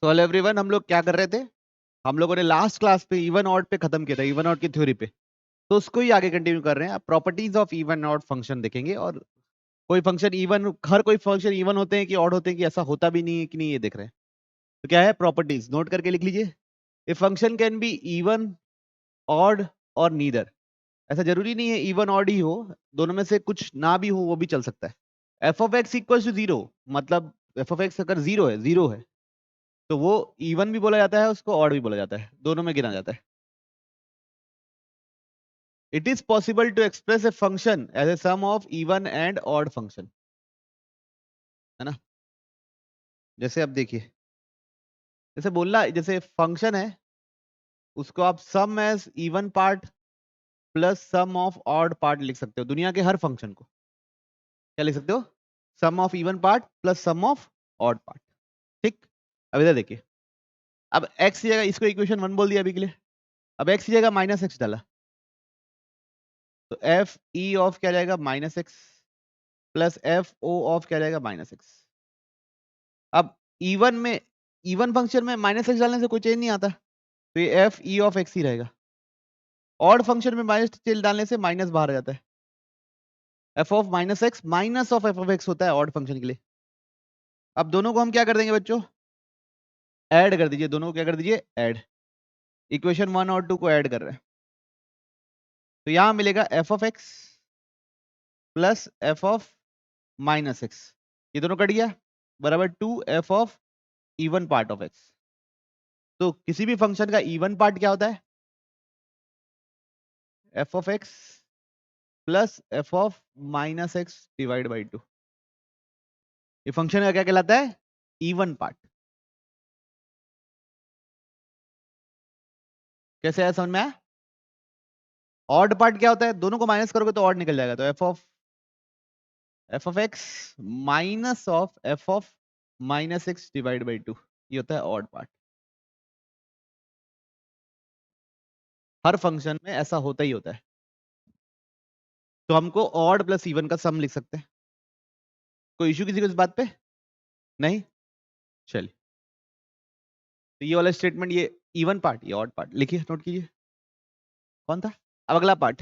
तो hello everyone, हम लोग क्या कर रहे थे? हम लोगों ने लास्ट क्लास पे इवन ऑड पे खत्म किया था, इवन ऑड की थ्योरी पे। तो उसको ही आगे कंटिन्यू कर रहे हैं। अब properties of even odd function देखेंगे, और कोई फंक्शन इवन, हर कोई फंक्शन इवन होते हैं कि ऑड होते हैं, कि ऐसा होता भी नहीं है कि नहीं, ये देख रहे हैं। तो क्या है प्रॉपर्टीज, नोट करके लिख लीजिए। A function can be even, odd और नीदर। ऐसा जरूरी नहीं है इवन ऑड ही हो, दोनों में से कुछ ना भी हो वो भी चल सकता है। F of x equal to zero, मतलब एफ ऑफ एक्स अगर जीरो है तो वो इवन भी बोला जाता है, उसको ऑड भी बोला जाता है, दोनों में गिना जाता है। It is possible to express a function as a sum of even and odd function, है ना। जैसे अब देखिए, जैसे बोलना, जैसे फंक्शन है उसको आप sum as even part plus sum of odd part लिख सकते हो। दुनिया के हर फंक्शन को क्या लिख सकते हो? Sum of even part plus sum of odd part. ठीक। अब इधर देखिए, अब एक्स की जगह इसको इक्वेशन 1 बोल दिया अभी के लिए। अब एक्स की जगह माइनस एक्स डाला, तो एफ ई ऑफ क्या जाएगा? Minus x plus f o of क्या जाएगा? Minus x. अब इवन में, इवन फंक्शन में माइनस एक्स डालने से कोई चेंज नहीं आता, तो ये एफ ई ऑफ एक्स ही रहेगा। ऑड फंक्शन में माइनस चेंज डालने से माइनस बाहर आ जाता है। F of minus x minus of f of x होता है ऑड फंक्शन के लिए। अब दोनों को हम क्या कर देंगे बच्चों? ऐड कर दीजिए, दोनों को क्या कर दीजिए? ऐड। इक्वेशन 1 और 2 को ऐड कर रहे हैं, तो यहां मिलेगा F of x plus f of minus x, ये दोनों कट गया, बराबर 2 F of even part of x. तो किसी भी फंक्शन का इवन पार्ट क्या होता है? F of x plus f of minus x divide by 2। ये फंक्शन का क्या कहलाता है? Even part. कैसे आया समझ में आया? ऑड पार्ट क्या होता है? दोनों को माइनस करोगे तो ऑड निकल जाएगा, तो f of x minus of f of minus x divide by 2, ये होता है ऑड पार्ट। हर फंक्शन में ऐसा होता ही होता है। तो हमको ऑड प्लस इवन का सम लिख सकते हैं। कोई इशू किसी को इस बात पे? नहीं? चलिए, तो ये वाला स्टेटमेंट, ये इवन पार्ट, ये ऑड पार्ट लिखिए, नोट कीजिए। कौन था? अब अगला part,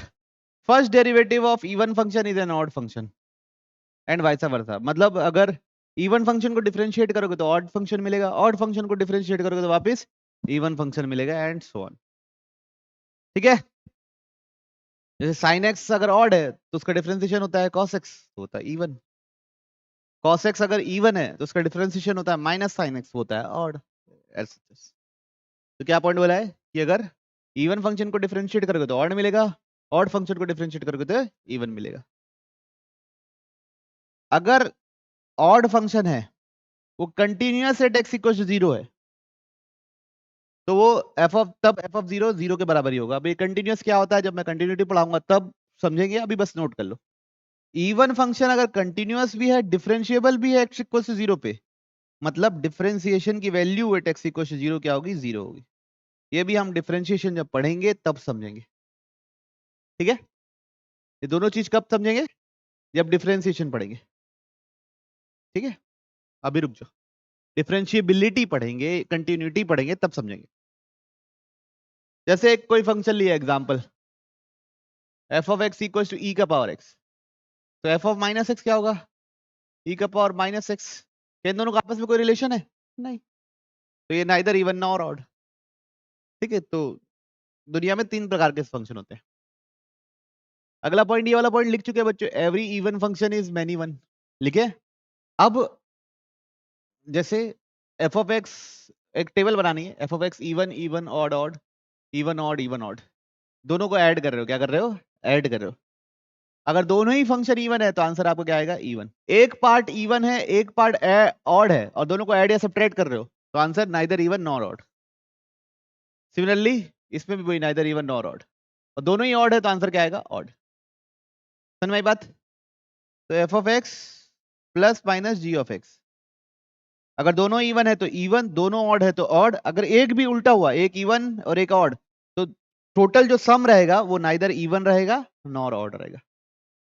first derivative of even function is an odd function and vice versa. मतलब अगर इवन फंक्शन को डिफरेंशिएट करोगे तो ऑड फंक्शन मिलेगा, ऑड फंक्शन को डिफरेंशिएट करोगे तो वापस इवन फंक्शन मिलेगा, एंड सो ऑन। ठीक है। जैसे sin x अगर ऑड है तो उसका डिफरेंशिएशन होता है cos x, तो होता है इवन। cos x अगर इवन है तो उसका डिफरेंशिएशन होता है माइनस sin x, होता है ऑड। तो क्या पॉइंट बोला है कि अगर इवन फंक्शन को डिफरेंशिएट करोगे तो ऑड मिलेगा, ऑड फंक्शन को डिफरेंशिएट करोगे तो इवन मिलेगा। अगर ऑड फंक्शन है वो continuous at x equal to 0 है, तो वो एफ ऑफ जीरो जीरो के बराबर ही होगा। अब ये कंटिन्यूअस क्या होता है, जब मैं कंटिन्यूटी पढ़ाऊंगा तब समझेंगे, अभी बस नोट कर लो। इवन फंक्शन अगर कंटिन्यूअस भी है, डिफरेंशिएबल भी है x इक्वल टू 0 पे, मतलब डिफरेंशिएशन की value at x equal to 0 क्या होगी? 0 होगी। ये भी हम डिफरेंशिएशन जब पढ़ेंगे तब समझेंगे। ठीक है, ये दोनों चीज कब समझेंगे? जब डिफरेंशिएशन पढ़ेंगे। ठीक है, अभी रुक जाओ, डिफरेंशिएबिलिटी पढ़ेंगे, कंटिन्यूटी पढ़ेंगे, तब समझेंगे। जैसे एक कोई फंक्शन लिया example, f of x equal to e का पावर एक्स, तो एफ ऑफ माइनस एक्स क्या होगा? ई का पावर माइनस एक्स। इन दोनों का आपस में कोई रिलेशन है? नहीं, तो ये नाइदर इवन नॉर ऑड। ठीक है, तो दुनिया में 3 प्रकार के फंक्शन होते हैं। अगला पॉइंट, ये वाला पॉइंट लिख चुके हैं बच्चों, every even function is many one, लिखे। अब जैसे एफ ऑफ एक्स, एक टेबल बनानी है, f of x even even odd odd, even odd even odd, दोनों को ऐड कर रहे हो। क्या कर रहे हो? ऐड कर रहे हो। अगर दोनों ही फंक्शन इवन है तो आंसर आपको क्या आएगा? इवन। एक पार्ट इवन है, एक पार्ट ऑड है, और दोनों को ऐड या सब्ट्रैक्ट कर रहे हो, तो answer neither even nor odd. Similarly इसमें भी वही, नाइदर इवन नॉर ऑड, और दोनों ही ऑड है तो आंसर क्या आएगा? ऑड। समझ में आई बात? तो f of x plus minus g of x, अगर दोनों इवन है तो इवन, दोनों ऑड है तो ऑड। अगर एक भी उल्टा हुआ, एक इवन और एक ऑड, तो टोटल जो सम रहेगा वो नाइदर इवन रहेगा नॉर ऑड रहेगा।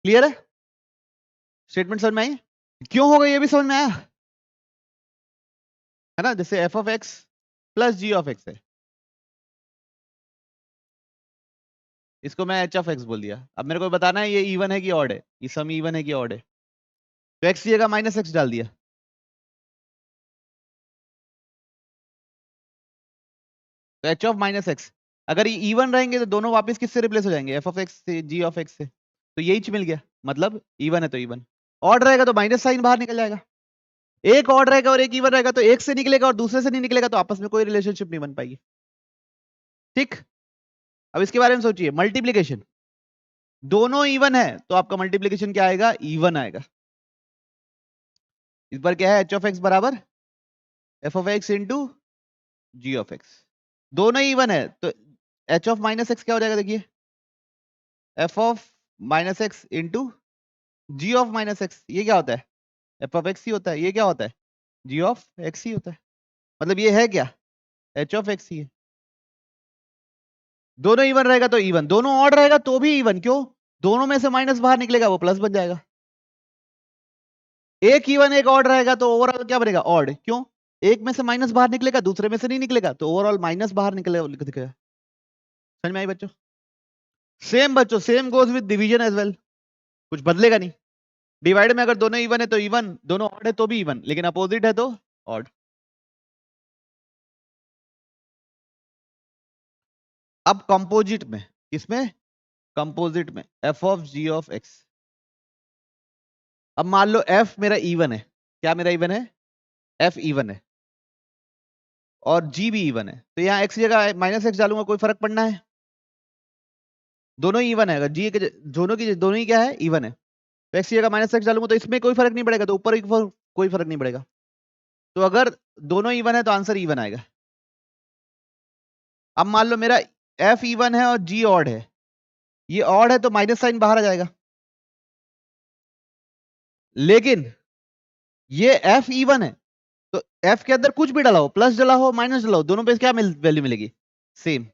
क्लियर है? स्टेटमेंट समझ में आई? क्यों होगा ये भी समझ में आया? है ना, जैसे f of x plus g of x है, इसको मैं एच ऑफ एक्स बोल दिया। अब मेरे को बताना है ये इवन है कि ऑड है, ये सम इवन है कि ऑड है। तो एक्स की जगह माइनस एक्स डाल दिया, तो एच ऑफ माइनस एक्स, अगर ये इवन रहेंगे तो दोनों वापस किससे रिप्लेस हो जाएंगे, एफ ऑफ एक्स से, जी ऑफ एक्स से, तो यही मिल गया, मतलब इवन है तो इवन। ऑड रहेगा तो माइनस साइन बाहर निकल जाएगा, एक ऑड रहेगा और एक इवन रहेगा तो एक से निकलेगा और दूसरे से नहीं निकलेगा, तो आपस में कोई रिलेशनशिप नहीं बन पाएगी। ठीक, अब इसके बारे में सोचिए, मल्टीप्लीकेशन, दोनों इवन है तो आपका मल्टीप्लीकेशन क्या आएगा, इवन आएगा। इस बार क्या है, एच ऑफ एक्स बराबर f of x into g of x, दोनों ही इवन है तो एच ऑफ माइनस एक्स क्या हो जाएगा, देखिए f of minus x into g of minus x, ये क्या होता है, एफ ऑफ एक्स ही होता है, ये क्या होता है, जी ऑफ एक्स ही होता है, मतलब ये है क्या, एच ऑफ एक्स ही है। दोनों इवन रहेगा तो इवन, दोनों ऑड रहेगा तो भी इवन, क्यों, दोनों में से माइनस बाहर निकलेगा वो प्लस बन जाएगा। एक इवन एक ऑड रहेगा तो ओवरऑल क्या बनेगा, ऑड, क्यों, एक में से माइनस बाहर निकलेगा दूसरे में से नहीं निकलेगा, तो ओवरऑल माइनस बाहर निकलेगा। समझ में आई बच्चों, सेम बच्चों, same goes with division as well, कुछ बदलेगा नहीं। डिवाइड में अगर दोनों इवन है तो इवन, दोनों ऑड है तो भी इवन, लेकिन अपोजिट है तो ऑड। अब कंपोजिट में, किसमें, कंपोजिट में, f of g of x. अब मान लो एफ मेरा इवन है, क्या मेरा इवन है, एफ इवन है और जी भी इवन है, तो यहाँ एक्स जगह माइनस एक्स डालूंगा, कोई फर्क पड़ना है, दोनों ही इवन है, अगर जी के दोनों ही क्या है, इवन है, तो एक्स की जगह माइनस एक्स डालूंगा तो इसमें कोई फर्क नहीं पड़ेगा, तो ऊपर कोई फर्क नहीं पड़ेगा। तो अगर दोनों इवन है तो आंसर इवन आएगा। अब मान लो मेरा एफ इवन है और जी ऑड है, ये ऑड है तो माइनस साइन बाहर आ जाएगा, लेकिन ये एफ इवन है तो एफ के अंदर कुछ भी डाला हो, प्लस डाला हो माइनस डाला हो, दोनों पे क्या वैल्यू मिलेगी, सेम।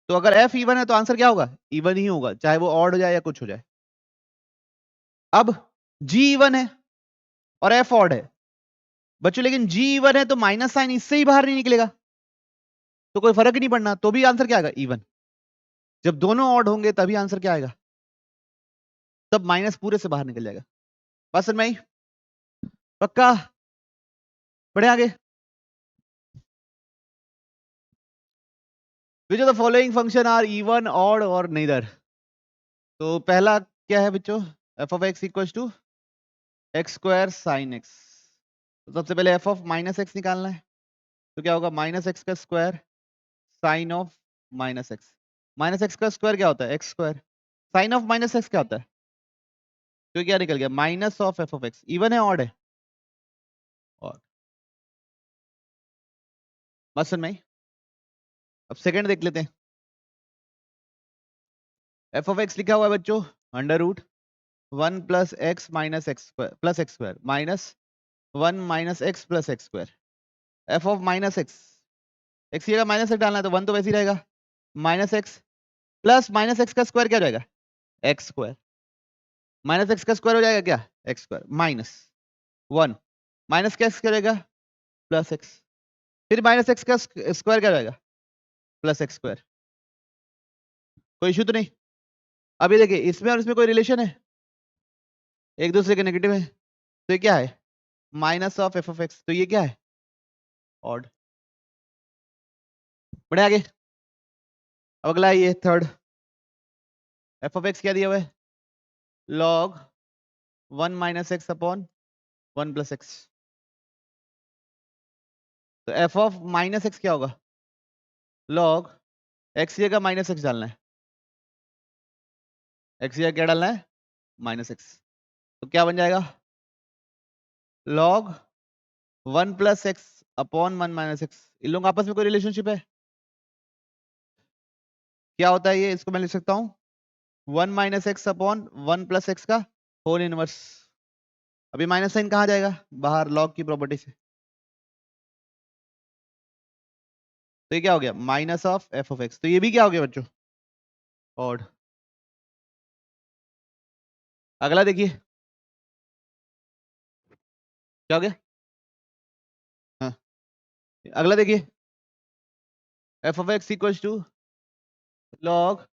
तो अगर एफ इवन है तो आंसर क्या होगा, इवन ही होगा, चाहे वो ऑड हो जाए या कुछ हो जाए। अब जी इवन है और एफ ऑड है बच्चों, लेकिन जी इवन है तो माइनस साइन इससे ही बाहर नहीं निकलेगा, तो कोई फर्क ही नहीं पड़ना, तो भी आंसर क्या आएगा, इवन। जब दोनों ऑड होंगे तभी आंसर क्या आएगा, तब माइनस पूरे से बाहर निकल जाएगा। बात समझ में आई, पक्का, बढ़े आगे। Which of the following function are even odd और नीदर। तो पहला क्या है बच्चों, f of x equal to x square sine x, तो सबसे पहले एफ ऑफ माइनस एक्स निकालना है, तो क्या होगा, माइनस एक्स का square sine of minus x, minus x का स्क्वायर क्या होता है, x square, sine of minus x क्या होता है, तो क्या निकल गया, minus of f of x, even है ऑड है, और बस समझ में आई? अब सेकंड देख लेते हैं, एफ ऑफ एक्स लिखा हुआ है बच्चों under root 1 plus x minus x plus x square minus 1 minus x plus x square, f of minus x, x की जगह माइनस एक्स डालना है तो 1 तो वैसे ही रहेगा, minus x plus minus x का स्क्वायर क्या हो जाएगा, एक्स स्क्वायर, माइनस एक्स का स्क्वायर हो जाएगा क्या, एक्स स्क्वायर, माइनस 1 माइनस का एक्स क्या रहेगा, प्लस एक्स, फिर माइनस एक्स का स्क्वायर क्या रहेगा, प्लस एक्स स्क्वायर। कोई इशू तो नहीं। अभी देखिए इसमें और इसमें कोई रिलेशन है, एक दूसरे के नेगेटिव है, तो ये क्या है, minus of f of x, तो ये क्या है, ऑड। बढ़े आगे, अब अगला ये थर्ड, एफ ऑफ एक्स क्या दिया हुआ है, log 1 minus x upon 1 plus x, तो एफ ऑफ माइनस एक्स क्या होगा, लॉग एक्स जगह माइनस एक्स डालना है, एक्स जगह क्या डालना है, माइनस एक्स, तो क्या बन जाएगा, log 1 plus x upon 1 minus x, इन लोगों आपस में कोई रिलेशनशिप है, क्या होता है ये, इसको मैं लिख सकता हूं 1 minus x upon 1 plus x का होल इनवर्स। अभी माइनस साइन कहाँ जाएगा, बाहर, लॉग की प्रॉपर्टी से, तो ये क्या हो गया, minus of f of x, तो ये भी क्या हो गया बच्चों, ऑड। अगला देखिए क्या हो गया, अगला देखिए, f of x equal to log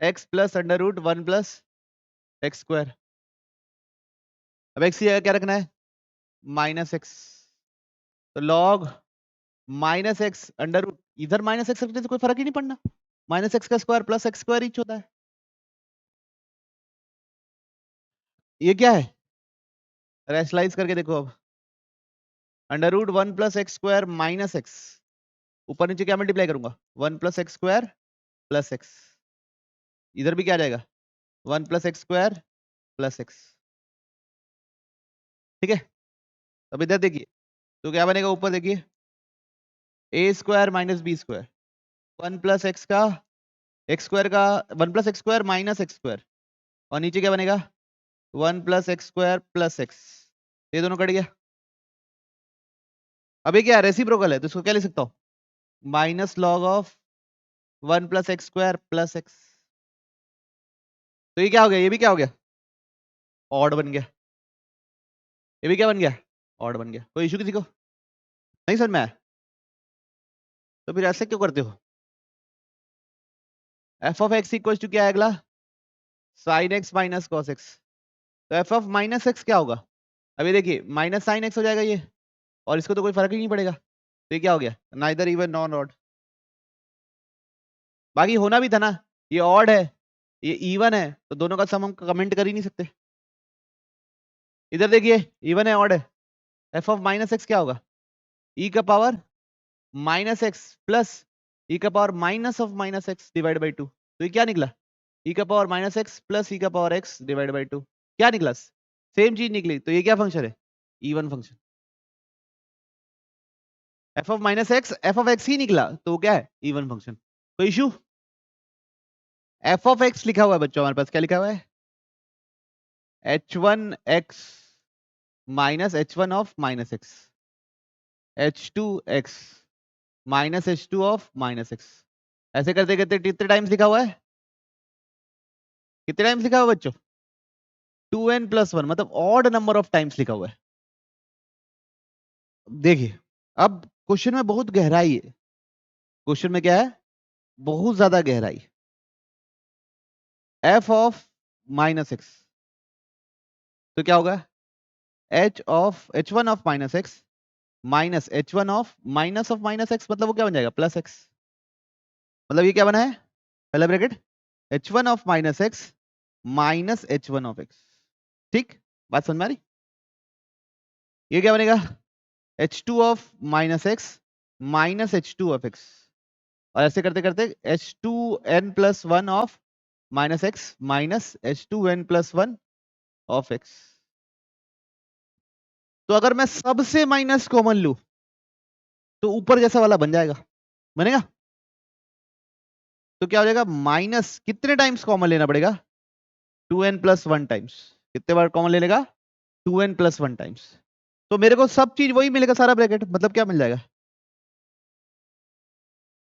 x plus under root 1 plus x square. अब एक्स की जगह क्या रखना है? Minus x. तो log minus x under root, इधर माइनस एक्स रखने से कोई फर्क ही नहीं पड़ना, माइनस एक्स का square plus x square each होता है। ये क्या है? रैशनलाइज करके देखो अब, under root 1 plus x square minus x, ऊपर नीचे क्या मल्टीप्लाई करूंगा? 1 plus x square plus x, इधर भी क्या आ जाएगा? 1 plus x square plus x. ठीक है, अब इधर देखिए, तो क्या बनेगा? ऊपर देखिए, a square minus b square, 1 plus x का एक्स स्क्वायर का 1 plus x square minus x square, और नीचे क्या बनेगा? 1 plus x square plus x. ये दोनों कट गया। अब ये क्या रेसिप्रोकल है, तो इसको क्या लिख सकता हूँ? Minus log of 1 plus x square plus x. तो ये क्या हो गया? ये भी क्या हो गया? ऑड बन गया। ये भी क्या बन गया? ऑड बन गया। कोई इशू किसी को? नहीं समझ में आया? तो फिर ऐसे क्यों करते हो? F of x equal to क्या है अगला? Sine x minus cos x. तो एफ ऑफ माइनस एक्स क्या होगा? अभी देखिए, माइनस साइन एक्स हो जाएगा ये, और इसको तो कोई फर्क ही नहीं पड़ेगा। तो ये क्या हो गया? Neither even non odd. बाकी होना भी था ना, ये ऑड है ये इवन है, तो दोनों का सम हम कमेंट कर ही नहीं सकते। इधर देखिए, इवन है ऑड है, एफ ऑफ माइनस एक्स क्या होगा? ई का पावर माइनस एक्स प्लस ई का power minus of minus x divide by two. तो ये क्या निकला? ई का पावर माइनस एक्स प्लस ई का power x divide by two. क्या निकला? सेम चीज निकली। तो ये क्या फंक्शन है? Even function. F of minus x f of x ही निकला, तो वो क्या है? Even function. कोई इशू? एफ ऑफ एक्स लिखा हुआ है बच्चों, हमारे पास क्या लिखा हुआ है? H one x minus h one of minus x, H two x minus h two of minus x. ऐसे करते करते कितने टाइम्स लिखा हुआ है? कितने टाइम्स लिखा हुआ है बच्चों? 2n प्लस वन, मतलब ऑड नंबर ऑफ टाइम्स लिखा हुआ है। देखिए, अब क्वेश्चन में बहुत गहराई है। क्वेश्चन में क्या है? बहुत ज्यादा गहराई। एफ ऑफ माइनस एक्स, तो क्या होगा? H of h one of minus x minus h one of minus x, मतलब वो क्या बन जाएगा? Plus x. मतलब ये क्या बना है? पहला bracket h one of minus x minus h one of x. ठीक, बात समझ में आ रही? ये क्या बनेगा? H two of minus x minus h two of x, और ऐसे करते करते h two n plus one of minus x minus h two n plus one of x. तो अगर मैं सबसे माइनस कॉमन लू, तो ऊपर जैसा वाला बन जाएगा, बनेगा? तो क्या हो जाएगा? माइनस कितने टाइम्स कॉमन लेना पड़ेगा? 2n plus one times. कितने बार कॉमन ले लेगा? 2n plus one times. तो मेरे को सब चीज वही मिलेगा, सारा ब्रैकेट, मतलब क्या मिल जाएगा?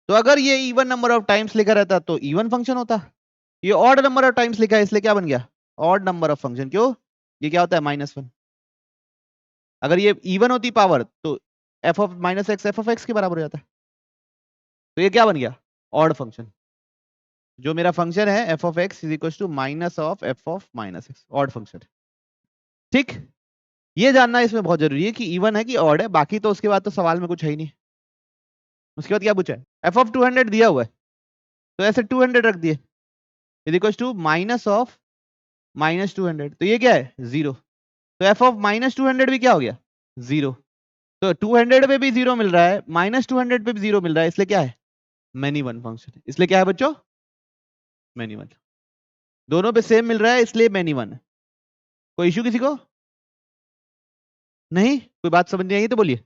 तो अगर ये इवन नंबर ऑफ टाइम्स लिखा रहता तो इवन फंक्शन होता। ये ऑड नंबर ऑफ टाइम्स लिखा है, इसलिए क्या बन गया? Odd number of function. क्यों? ये क्या होता है? Minus one. अगर ये इवन होती पावर, तो f of minus x f of x के बराबर हो जाता है। तो ये क्या बन गया? Odd function. जो मेरा फंक्शन है f of x is equal to minus of f of minus x, odd function. ठीक, ये जानना इसमें बहुत जरूरी है कि इवन है कि ऑड है। बाकी तो उसके बाद तो सवाल में कुछ है ही नहीं। उसके बाद क्या पूछा है? एफ ऑफ 200 दिया हुआ है, तो ऐसे 200 रख दिए, is equal to minus of minus 200। तो ये क्या है? जीरो। तो एफ ऑफ माइनस 200 भी क्या हो गया? जीरो। तो 200 पे भी जीरो मिल रहा है, माइनस 200 पे भी जीरो मिल रहा है, इसलिए क्या है? Many one function. इसलिए क्या है बच्चों? Many one. दोनों पे सेम मिल रहा है, इसलिए मैनी वन है। कोई इशू किसी को? नहीं? कोई बात समझ नहीं आई तो बोलिए।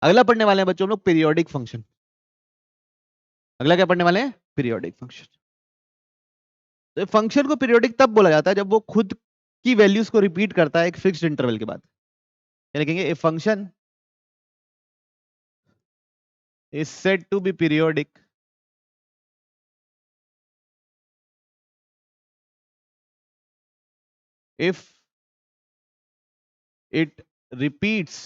अगला पढ़ने वाले हैं बच्चों हम लोग पीरियोडिक फंक्शन। अगला क्या पढ़ने वाले हैं? Periodic function. तो फंक्शन को पीरियोडिक तब बोला जाता है जब वो खुद की वैल्यूज को रिपीट करता है एक फिक्स्ड इंटरवल के बाद। क्या लिखेंगे? A function is said to be periodic if it repeats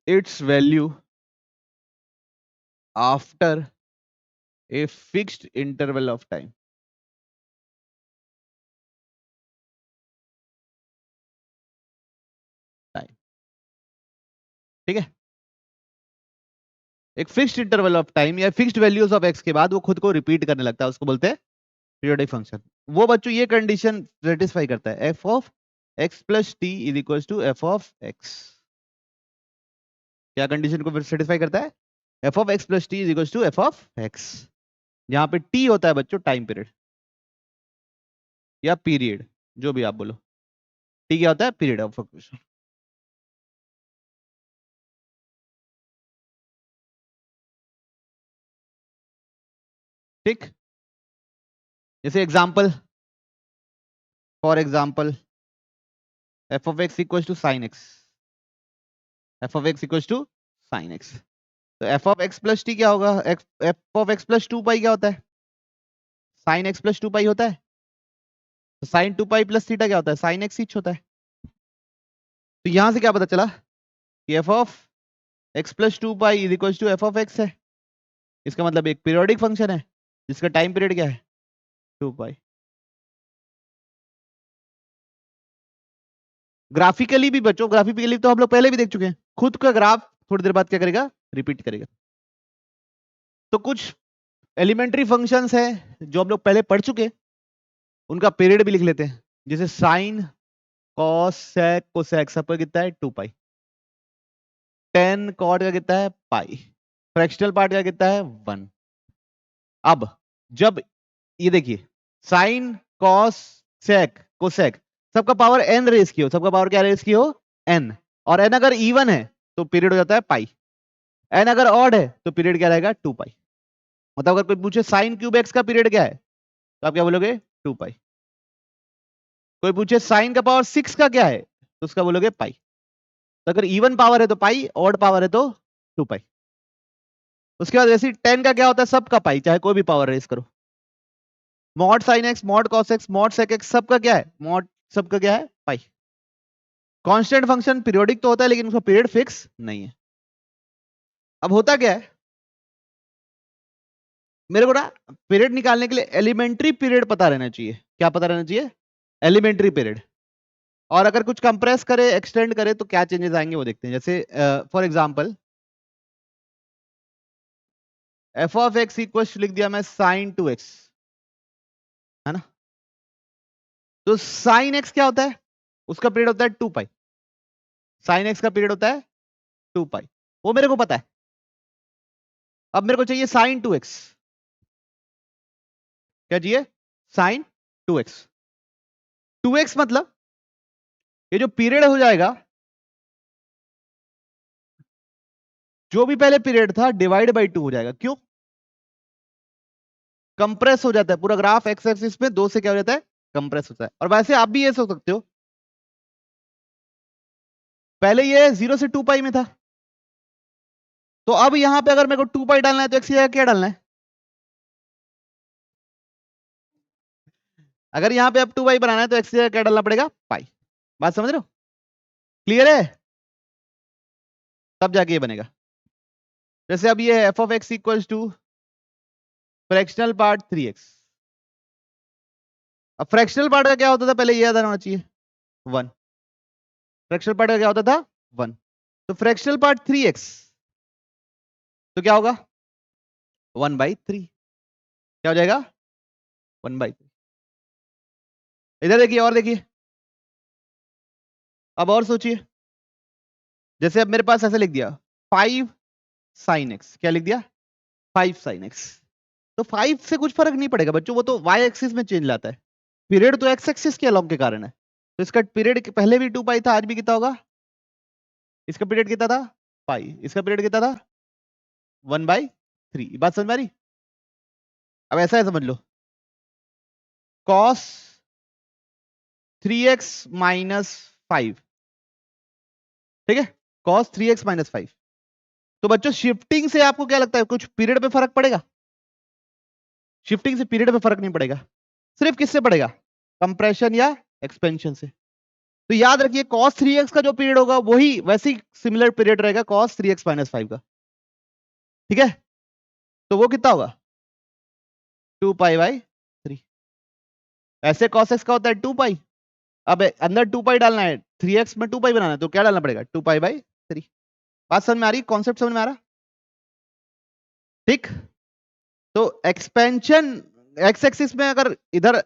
its value after a fixed interval of time. ठीक है, एक फिक्स्ड इंटरवल ऑफ टाइम या फिक्स्ड वैल्यूज ऑफ एक्स के बाद वो खुद को रिपीट करने लगता है, उसको बोलते हैं पीरियोडिक फंक्शन। वो बच्चों ये कंडीशन सेटिस्फाई करता है, f of x plus t is equal to f of x. क्या कंडीशन को सेटिस्फाई करता है? F of x plus t is equal to f of x, जहां पे टी होता है बच्चों टाइम पीरियड या पीरियड, जो भी आप बोलो। टी क्या होता है? Period of function. ठीक, जैसे example, for example f of x equal to sine x, f of x equal to sine x. तो f of x plus T क्या होगा? F of x plus two pi क्या होता है? Sine x plus two pi होता है। तो sine two pi plus theta क्या होता है? साइन एक्स इच होता है। तो यहां से क्या पता चला कि f of x plus two pi is equal to f of x है। इसका मतलब एक पीरियोडिक फंक्शन है जिसका टाइम पीरियड क्या है? 2 पाई। ग्राफिकली भी बच्चों, ग्राफिकली तो हम लोग पहले भी देख चुके हैं, खुद का ग्राफ थोड़ी देर बाद क्या करेगा? रिपीट करेगा। तो कुछ एलिमेंट्री फंक्शंस है जो हम लोग पहले पढ़ चुके हैं, उनका पीरियड भी लिख लेते हैं। जैसे साइन, कॉस, सेक, कोसेक सबका कितना है? 2 पाई। टेन कॉट का कितना है? पाई। फ्रैक्शनल पार्ट का कितना है? 1। अब जब ये देखिए साइन, कॉस, सेक, कोसेक सबका पावर n रेस की हो, सबका पावर क्या रेस की हो? n। और n अगर इवन है तो पीरियड हो जाता है पाई, n अगर ऑड है तो पीरियड क्या रहेगा? 2 पाई। मतलब अगर कोई पूछे साइन क्यूब एक्स का पीरियड क्या है, तो आप क्या बोलोगे? 2 पाई। कोई पूछे साइन का पावर 6 का क्या है, तो उसका बोलोगे पाई। तो अगर इवन पावर है तो पाई, ऑड पावर है तो 2 पाई। उसके बाद वैसे 10 का क्या होता है? सबका पाई, चाहे कोई भी पावर रेस करो। Mod sine x, mod cos x, mod sec x सबका क्या है? मॉड सबका क्या है? पाई। कांस्टेंट फंक्शन पीरियोडिक तो होता है लेकिन उसका पीरियड फिक्स नहीं है। अब होता क्या है, मेरे को ना पीरियड निकालने के लिए एलिमेंट्री पीरियड पता रहना चाहिए। क्या पता रहना चाहिए? Elementary period. और अगर कुछ कंप्रेस करे, एक्सटेंड करे तो क्या चेंजेस आएंगे वो देखते हैं। जैसे for example f of x equal लिख दिया मैं साइन 2x, है ना? तो साइन एक्स क्या होता है? उसका पीरियड होता है 2 पाई। साइन एक्स का पीरियड होता है 2 पाई, वो मेरे को पता है। अब मेरे को चाहिए साइन 2x। क्या चाहिए? Sign 2x। 2x मतलब ये जो पीरियड हो जाएगा, जो भी पहले पीरियड था डिवाइड बाई 2 हो जाएगा। क्यों? कंप्रेस हो जाता है पूरा ग्राफ, एक्स एक्सिस में 2 से क्या हो जाता है? कंप्रेस होता है। और वैसे आप भी ये सोच सकते हो, पहले ये 0 से 2 पाई में था, तो अब यहां पे अगर मेरे को 2 पाई डालना है तो एक्स की जगह क्या डालना है? अगर यहां पे अब 2 पाई बनाना है तो एक्स की जगह क्या डालना पड़ेगा? पाई। बात समझ रहे हो? क्लियर है? तब जाके ये बनेगा। जैसे अब ये f of x equal to fractional part 3x। अब फ्रैक्शनल पार्ट का क्या होता था पहले, ये याद होना चाहिए, 1। फ्रैक्शनल पार्ट का क्या होता था? 1। तो फ्रैक्शनल पार्ट 3x, तो क्या होगा? 1/3। क्या हो जाएगा? 1/3। इधर देखिए और देखिए, अब और सोचिए। जैसे अब मेरे पास ऐसे लिख दिया 5 sin x। क्या लिख दिया? 5 sin x। तो 5 से कुछ फर्क नहीं पड़ेगा बच्चों, वो तो y एक्सिस में चेंज लाता है। पीरियड तो x एक्सिस के अलोंग के कारण है, तो इसका पीरियड पहले भी 2 पाई था, आज भी कितना होगा? इसका पीरियड कितना था? पाई। इसका पीरियड कितना था? 1/3। बात समझ में आ रही? अब ऐसा है समझ लो, cos 3x माइनस 5, ठीक है? cos 3x minus 5। तो बच्चों शिफ्टिंग से आपको क्या लगता है कुछ पीरियड पे फर्क पड़ेगा? शिफ्टिंग से पीरियड पे फर्क नहीं पड़ेगा। सिर्फ किससे पड़ेगा? कंप्रेशन या एक्सपेंशन से। तो याद रखिए cos 3x का जो पीरियड होगा वही वैसी सिमिलर पीरियड रहेगा cos 3x - 5 का। ठीक है, तो वो कितना होगा 2π/3। ऐसे cos x का होता है 2π। अब अंदर 2π डालना है, 3x में 2π बनाना है, तो क्या डालना पड़ेगा 2π/3। बात समझ में आ रही, कॉन्सेप्ट समझ में आ रहा? ठीक, तो एक्सपेंशन एक्स एक्सिस में अगर इधर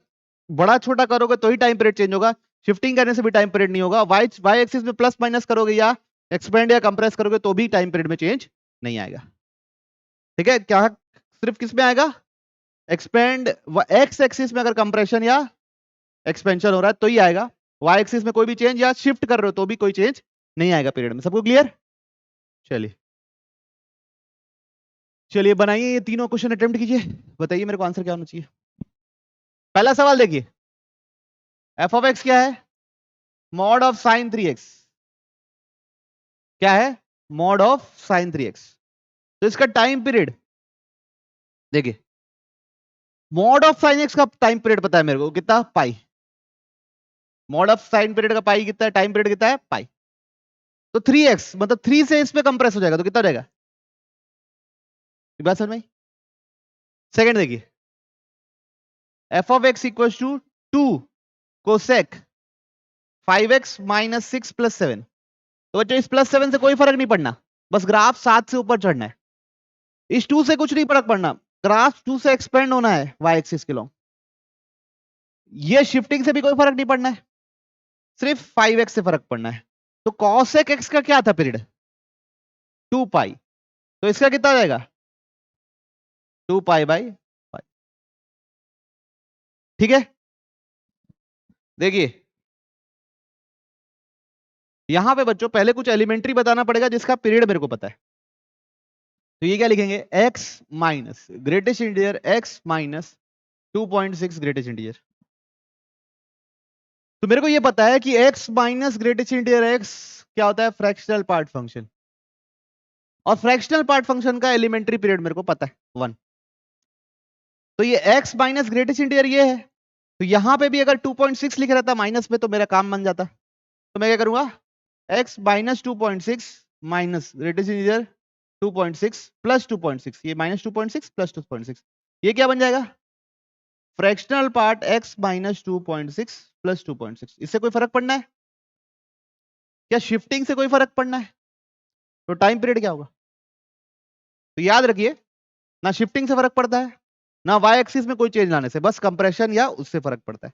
बड़ा छोटा करोगे तो ही टाइम पीरियड चेंज होगा, शिफ्टिंग करने से भी टाइम पीरियड नहीं होगा। वाई एक्सिस में प्लस माइनस करोगे या एक्सपेंड या कंप्रेस करोगे तो भी टाइम पीरियड में चेंज नहीं आएगा। ठीक है, क्या सिर्फ किस में आएगा एक्सपेंड, एक्स एक्सिस में अगर कंप्रेशन या एक्सपेंशन हो रहा है तो ही आएगा। वाई एक्सिस में कोई भी चेंज या शिफ्ट कर रहे हो तो भी कोई चेंज नहीं आएगा पीरियड में। सबको क्लियर? चलिए चलिए बनाइए ये तीनों क्वेश्चन अटेम्प्ट कीजिए, बताइए मेरे को आंसर क्या होना चाहिए। पहला सवाल देखिए, एफ ऑफ एक्स क्या है मॉड ऑफ साइन 3x, क्या है मॉड ऑफ साइन 3x। तो इसका टाइम पीरियड देखिए, मॉड ऑफ साइन एक्स का टाइम पीरियड पता है मेरे को कितना pi, mod of sine period का पाई कितना है, टाइम पीरियड कितना है पाई। तो 3x मतलब 3 से इसमें कंप्रेस हो जाएगा तो कितना हो जाएगा, बात समझ में? सेकंड देखिए, f of x equal to 2 cosec 5x - 6 + 7। तो बच्चों इस +7 से कोई फर्क नहीं पड़ना, बस ग्राफ 7 से ऊपर चढ़ना है। इस 2 से कुछ नहीं फर्क पड़ना, ग्राफ 2 से एक्सपेंड होना है y एक्सिस के लॉन्ग। ये शिफ्टिंग से भी कोई फर्क नहीं पड़ना है, सिर्फ 5x से फर्क पड़ना है। तो cosec x का क्या था पीरियड 2π, तो इसका कितना हो जाएगा 2π/5। ठीक है, देखिए यहां पे बच्चों पहले कुछ एलिमेंट्री बताना पड़ेगा जिसका पीरियड मेरे को पता है। तो ये क्या लिखेंगे x minus greatest integer x minus 2.6 greatest integer. तो मेरे को ये पता है कि x minus greatest integer x क्या होता है फ्रैक्शनल पार्ट फंक्शन, और फ्रैक्शनल पार्ट फंक्शन का एलिमेंट्री पीरियड मेरे को पता है 1। तो ये x माइनस ग्रेटेस्ट इंटीजर ये है, तो यहां पे भी अगर 2.6 लिख रहता माइनस में तो मेरा काम बन जाता। तो मैं क्या करूंगा x minus 2.6 minus greatest integer 2.6 plus 2.6, ये माइनस 2.6 प्लस 2.6, ये क्या बन जाएगा fractional part x minus 2.6 plus 2.6। इससे कोई फर्क पड़ना है क्या, शिफ्टिंग से कोई फर्क पड़ना है? तो टाइम पीरियड क्या होगा, तो याद रखिए ना शिफ्टिंग से फर्क पड़ता है ना वाई एक्सिस में कोई चेंज लाने से, बस कंप्रेशन या उससे फर्क पड़ता है।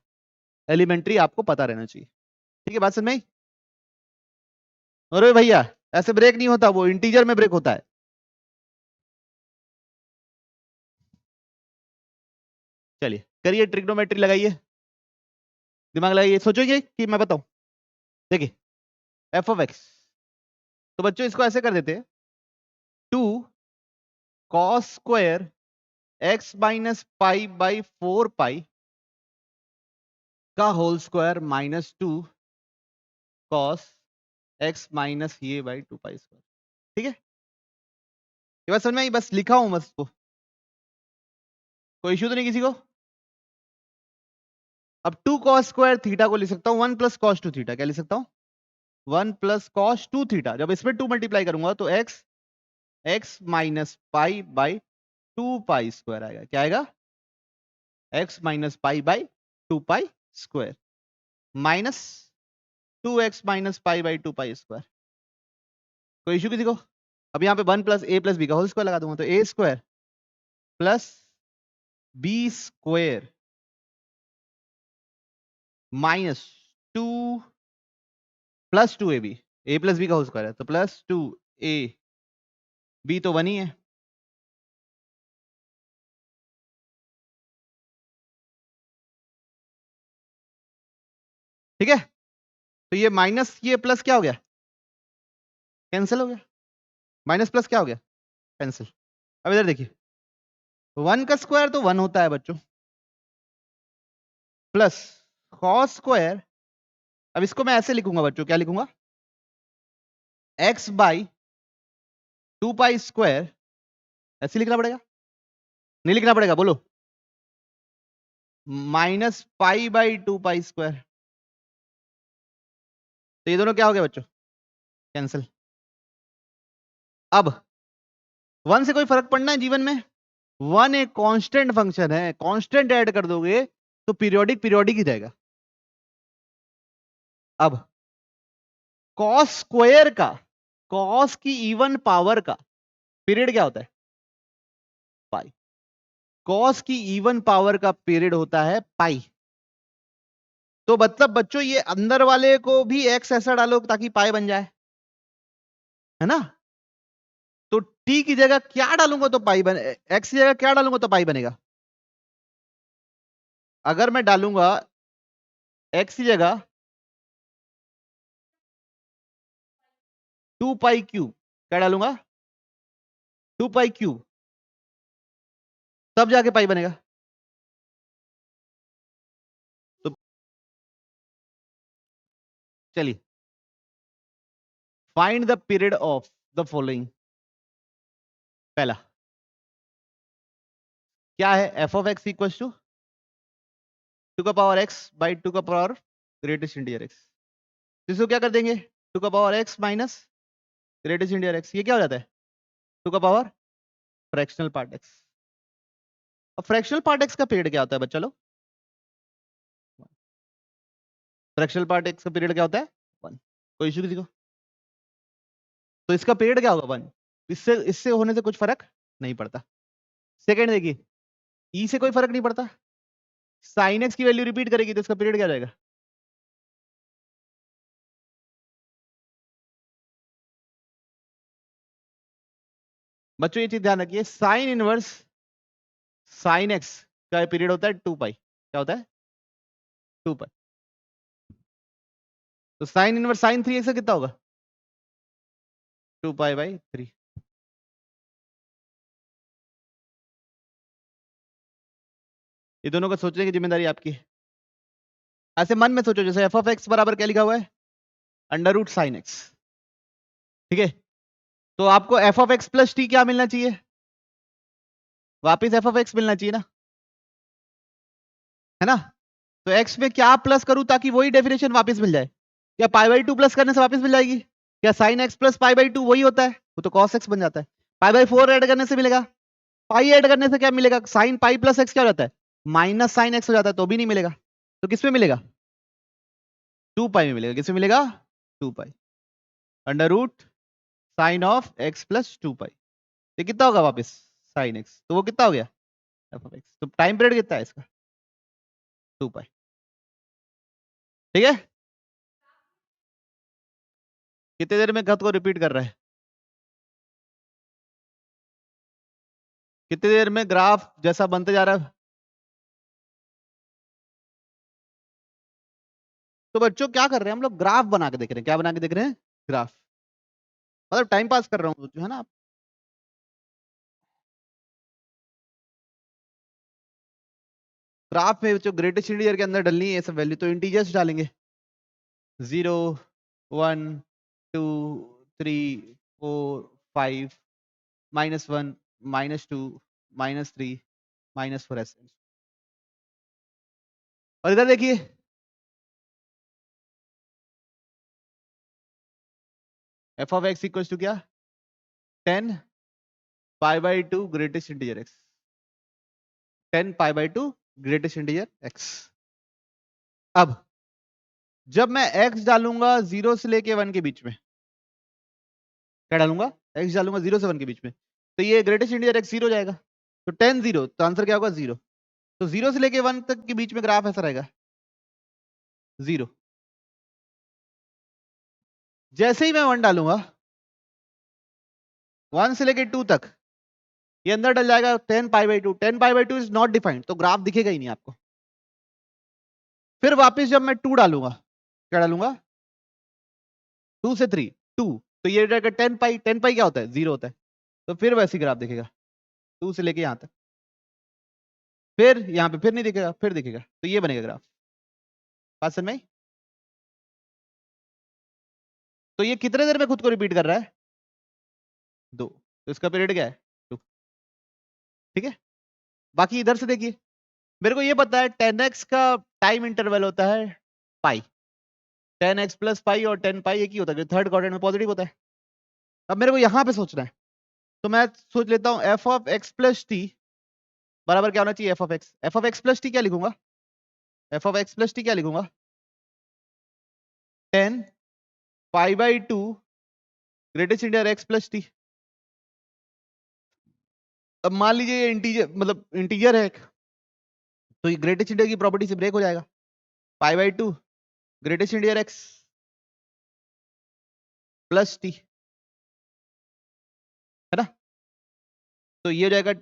एलिमेंट्री आपको पता रहना चाहिए। ठीक है, बात समझ में आई? अरे भैया ऐसे ब्रेक नहीं होता, वो इंटीजर में ब्रेक होता है। चलिए करिए, ट्रिग्नोमेट्री लगाइए, दिमाग लगाइए, सोचोगे कि मैं बताऊं। देखिए एफ ऑफ एक्स, तो बच्चों इसको ऐसे कर देते हैं 2 cos square x minus pi by 4π का whole square minus 2 cos x minus ये बाई 2π स्क्वायर। ठीक है, ये बात समझ में आई, बस लिखा हूं बस को, कोई इश्यू तो नहीं किसी को। अब 2 cos स्क्वायर थीटा को लिख सकता हूं 1 प्लस cos 2 थीटा, क्या लिख सकता हूं 1 प्लस cos 2 थीटा। जब इसमें 2 मल्टीप्लाई करूंगा तो x minus pi by 2π square आएगा, क्या आएगा x minus pi by 2π square minus 2x minus pi by 2π square. कोई इशू किसी को? अब यहाँ पे 1 प्लस a प्लस बी का होल स्क्वायर लगा दूंगा, तो a square plus b square minus 2 plus 2ab, a plus b का होल स्क्वायर है तो प्लस 2a, b तो 1 ही है। ठीक है, तो ये माइनस ये प्लस क्या हो गया कैंसिल हो गया, माइनस प्लस क्या हो गया कैंसिल। अब इधर देखिए 1 का स्क्वायर तो 1 होता है बच्चों, प्लस cos स्क्वायर, अब इसको मैं ऐसे लिखूंगा बच्चों, क्या लिखूंगा x बाई 2π स्क्वायर, ऐसे लिखना पड़ेगा नहीं लिखना पड़ेगा बोलो, माइनस पाई बाई 2π स्क्वायर। तो ये दोनों क्या हो गया बच्चों, कैंसिल। अब 1 से कोई फर्क पड़ना है जीवन में? 1 एक कांस्टेंट फंक्शन है, कांस्टेंट ऐड कर दोगे तो पीरियोडिक पीरियोडिक ही रहेगा। अब कॉस स्क्वायर का, कॉस की इवन पावर का पीरियड क्या होता है, पाई। कॉस की इवन पावर का पीरियड होता है पाई। तो मतलब बच्चों ये अंदर वाले को भी एक्स ऐसा डालो ताकि पाई बन जाए, है ना। तो टी की जगह क्या डालूंगा तो पाई बने, एक्स की जगह क्या डालूंगा तो पाई बनेगा। अगर मैं डालूंगा एक्स की जगह 2 पाई क्यूब, क्या डालूंगा 2 पाई क्यूब, तब जाके पाई बनेगा। तो चलिए, find the period of the following. पहला क्या है, f of x equal to का पावर एक्स बाई टू का पावर ग्रेटेस्ट इंटीजर एक्स। इसको क्या कर देंगे, टू का power x minus greatest integer x, ये क्या हो जाता है टू का पावर फ्रैक्शनल पार्ट एक्स। अब फ्रैक्शनल पार्ट एक्स का पीरियड क्या होता है बच्चा लोग, फ्रैक्शनल पार्ट एक्स का पीरियड क्या होता है 1। कोई इशू किसी को? तो इसका पीरियड क्या होगा 1। इससे इससे होने से कुछ फर्क नहीं पड़ता। सेकेंड देखिए, ई से कोई फर्क नहीं पड़ता, साइन एक्स की वैल्यू रिपीट करेगी तो इसका पीरियड क्या रहेगा, बच्चों ये चीज ध्यान रखिए, साइन इनवर्स साइन एक्स का पीरियड होता है 2 पाई, क्या होता है 2 पाई। तो साइन इनवर्स साइन 3 एक्स का कितना होगा 2 पाई बाई 3। ये दोनों को सोचने की जिम्मेदारी आपकी है। ऐसे मन में सोचो, जैसे एफ ऑफ एक्स बराबर क्या लिखा हुआ है अंडर रूट साइन एक्स, ठीक है। तो आपको F of x plus T क्या मिलना चाहिए, वापिस एफ ऑफ एक्स मिलना चाहिए ना, है ना। तो एक्स में क्या प्लस करूं ताकि वही डेफिनेशन वापस मिल जाए, क्या पाई बाई 2 प्लस करने से वापस मिल जाएगी, क्या sign x plus pi by 2 वही होता है, वो तो कॉस एक्स बन जाता है। पाई बाई 4 ऐड करने से मिलेगा, पाई ऐड करने से क्या मिलेगा, साइन पाई प्लस एक्स क्या हो जाता है माइनस साइन एक्स हो जाता है, तो भी नहीं मिलेगा। तो किस में मिलेगा 2 पाई में मिलेगा, किस में मिलेगा 2 pi under root sine of x plus 2 pi. ये कितना होगा वापस साइन एक्स, तो वो कितना हो गया एफ ऑफ एक्स। तो टाइम पीरियड कितना है इसका 2 पाई, ठीक है। कितने देर में खुद को रिपीट कर रहा है, कितनी देर में ग्राफ जैसा बनते जा रहा है। तो बच्चों क्या कर रहे हैं हम लोग, ग्राफ बना के देख रहे हैं, क्या बना के देख रहे हैं ग्राफ, मतलब टाइम पास कर रहा हूँ जो है ना। ग्राफ में जो ग्रेटेस्ट इंटीजर के अंदर डलनी है ये सब वैल्यू, तो इंटीजर्स डालेंगे 0 1 2 3 4 5 -1 -2 -3 -4 ऐसे। और इधर देखिए f of x equal to क्या 10 pi by 2 greatest integer x, 10 pi by 2 greatest integer x. अब जब मैं x डालूंगा 0 से लेके 1 के बीच में, क्या डालूंगा x डालूंगा 0 से 1 के बीच में, तो ये ग्रेटेस्ट इंटीजर x 0 हो जाएगा। तो 10 0, तो आंसर क्या होगा 0। तो 0 से लेके 1 तक के बीच में ग्राफ ऐसा रहेगा 0। जैसे ही मैं 1 डालूंगा 1 से लेके 2 तक ये अंदर डल जाएगा 10 pi by 2, 10 pi by 2 is not defined, तो ग्राफ दिखेगा ही नहीं आपको। फिर वापस जब मैं 2 डालूंगा, क्या डालूंगा 2 से 3 2, तो ये रहेगा 10 पाई, 10 पाई क्या होता है 0 होता है, तो फिर वैसी ग्राफ दिखेगा 2 से लेके यहां तक, फिर यहाँ पे फिर नहीं दिखेगा, फिर दिखेगा, तो ये बनेगा ग्राफ। बात समझ में आई? तो ये कितने देर में खुद को रिपीट कर रहा है 2, तो इसका पीरियड क्या है 2, ठीक है। बाकी इधर से देखिए, मेरे को ये पता है 10x का टाइम इंटरवल होता है पाई, 10x प्लस पाई और 10 पाई एक ही होता है, थर्ड क्वाड्रेंट में पॉजिटिव होता है। अब मेरे को यहां पे सोचना है, तो मैं सोच लेता हूं F of x plus T बराबर क्या होना चाहिए, F of x. F of x plus T क्या लिखूंगा, F of x plus T क्या लिखूंगा, 10 pi by 2 greatest integer x plus T. अब मान लीजिए ये इंटीजर मतलब इंटीजर है एक, तो ये ग्रेटेस्ट इंटीजर की प्रॉपर्टी से ब्रेक हो जाएगा, पाई by 2 greatest integer x plus T, है ना। तो ये हो जाएगा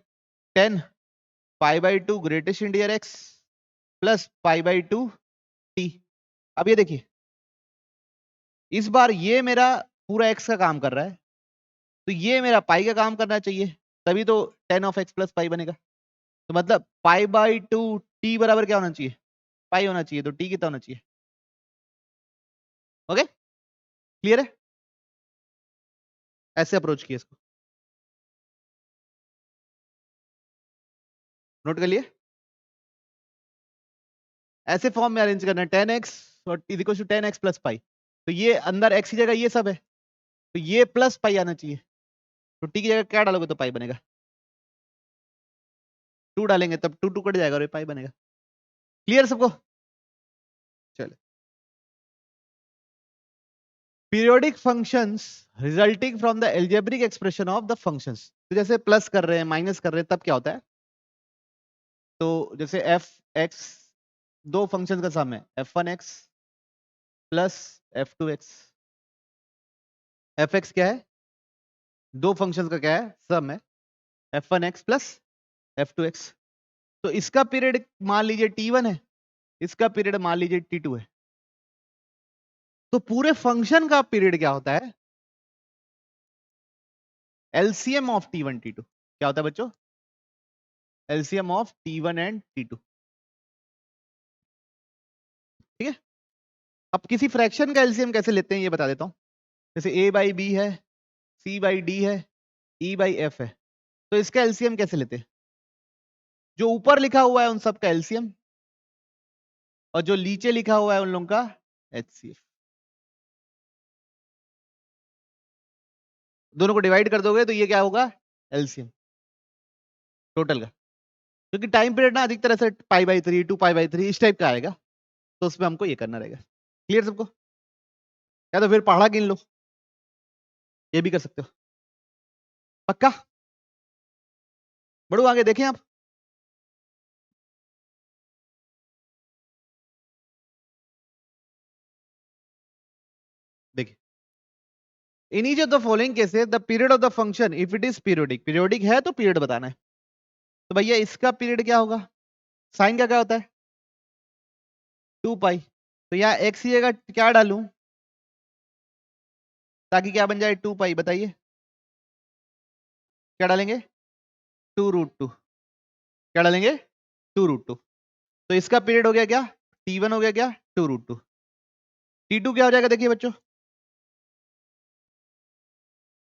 10 pi by 2 greatest integer x plus pi by 2 T. अब ये देखिए, इस बार ये मेरा पूरा एक्स का काम कर रहा है, तो ये मेरा पाई का काम करना चाहिए, तभी तो 10 ऑफ एक्स प्लस पाई बनेगा। तो मतलब पाई बाई 2 टी बराबर क्या होना चाहिए, पाई होना चाहिए, तो टी कितना होना चाहिए। ओके, क्लियर है, ऐसे अप्रोच किए इसको, नोट कर लिए। ऐसे फॉर्म में अरेंज करना है 10x और is equal to 10x plus pi, तो ये अंदर x की जगह ये सब है, तो ये प्लस पाई आना चाहिए, तो t की जगह क्या डालोगे तो पाई बनेगा, 2 डालेंगे तब 2 2 कट जाएगा और ये पाई बनेगा। क्लियर सबको, चलो। Periodic functions resulting from the algebraic expression of the functions, तो जैसे प्लस कर रहे हैं माइनस कर रहे हैं तब क्या होता है, तो जैसे एफ एक्स दो फंक्शन का सम है, f1x plus f2x। F x क्या है, दो फंक्शन का क्या है सम है, f1x प्लस f2x। तो इसका पीरियड मान लीजिए t1 है, इसका पीरियड मान लीजिए t2 है, तो पूरे फंक्शन का पीरियड क्या होता है, एलसीएम ऑफ t1 t2 क्या होता है बच्चों, LCM of t1 and t2। ठीक है, अब किसी फ्रैक्शन का एलसीएम कैसे लेते हैं ये बता देता हूं। जैसे a बाई बी है, c बाई डी है, e बाई एफ है, तो इसका एलसीएम कैसे लेते हैं, जो ऊपर लिखा हुआ है उन सब का एलसीएम और जो नीचे लिखा हुआ है उन लोगों का एचसीएफ, दोनों को डिवाइड कर दोगे तो ये क्या होगा, एलसीएम टोटल का। क्योंकि टाइम पीरियड ना अधिकतर ऐसे पाई बाई 3 2 पाई बाई 3 इस टाइप का आएगा, तो उसमें हमको ये करना रहेगा। क्लियर सबको, या तो फिर पहाड़ा गिन लो, ये भी कर सकते हो। पक्का, बढ़ो आगे देखें आप। देखिए, in each of the following cases the period of the function if it is periodic, periodic है तो पीरियड बताना है। तो भैया इसका पीरियड क्या होगा, साइन का क्या होता है 2 पाई, तो यहाँ एक्स की जगह क्या डालूं ताकि क्या बन जाए 2 पाई, बताइए क्या डालेंगे 2√2, क्या डालेंगे 2√2। तो इसका पीरियड हो गया क्या, t1 हो गया क्या 2√2, t2 क्या हो जाएगा देखिए बच्चों,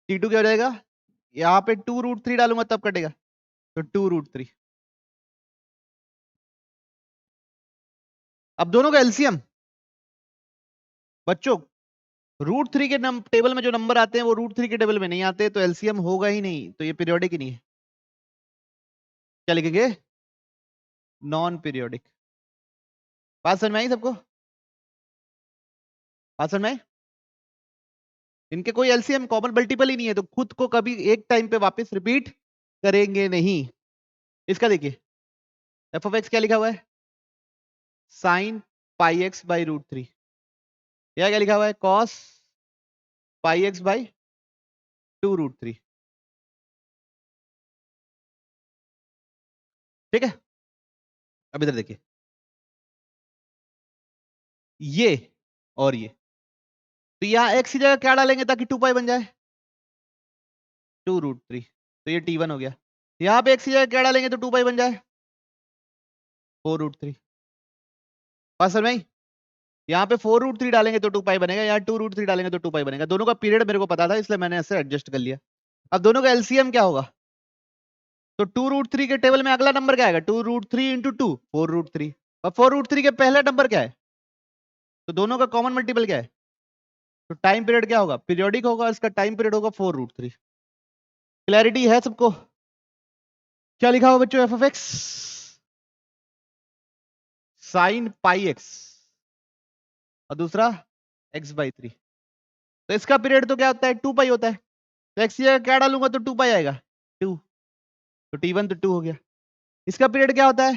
t2 क्या हो जाएगा, यहाँ पे 2√3 डालूंगा तब कटेगा, तो 2√3। अब दोनों का एलसीएम बच्चों, √3 के टेबल में जो नंबर आते हैं वो √3 के टेबल में नहीं आते, तो एलसीएम होगा ही नहीं, तो ये पीरियोडिक ही नहीं है। क्या लिखेंगे, नॉन पीरियोडिक। बात समझ में आई सबको, बात समझ में आई। इनके कोई एलसीएम कॉमन मल्टीपल ही नहीं है, तो खुद को कभी एक टाइम पे वापस रिपीट करेंगे नहीं। इसका देखिए एफ ऑफ एक्स क्या लिखा हुआ है, साइन पाई एक्स बाई √3, यह क्या लिखा हुआ है कॉस पाई एक्स बाई 2√3। ठीक है, अब इधर देखिए, ये और ये, तो यहाँ एक्स की जगह क्या डालेंगे ताकि 2 पाई बन जाए 2√3, तो ये t1 हो गया। यहाँ पे एक्स की जगह क्या डालेंगे तो 2 पाई बन जाए 4√3। बात समझ में आई, यहाँ पे 4√3 डालेंगे तो 2 पाई बनेगा, यहाँ 2√3 डालेंगे तो 2 पाई बनेगा। दोनों का पीरियड मेरे को पता था इसलिए मैंने ऐसे एडजस्ट कर लिया। अब दोनों का एलसीएम क्या होगा, तो 2√3 के टेबल में अगला नंबर क्या आएगा 2√3 × 2 4√3, और 4√3 के पहला नंबर क्या है, तो दोनों का कॉमन मल्टीपल क्या है? तो टाइम पीरियड क्या होगा? पीरियोडिक होगा, इसका टाइम पीरियड होगा 4√3। क्लैरिटी है सबको? क्या लिखा हुआ बच्चों? F of x sine pi x और दूसरा x/3। तो इसका पीरियड तो क्या होता है? 2 पाई होता है। तो एक्स क्या डालूंगा तो 2 पाई आएगा, 2। तो t1 तो 2 हो गया। इसका पीरियड क्या होता है?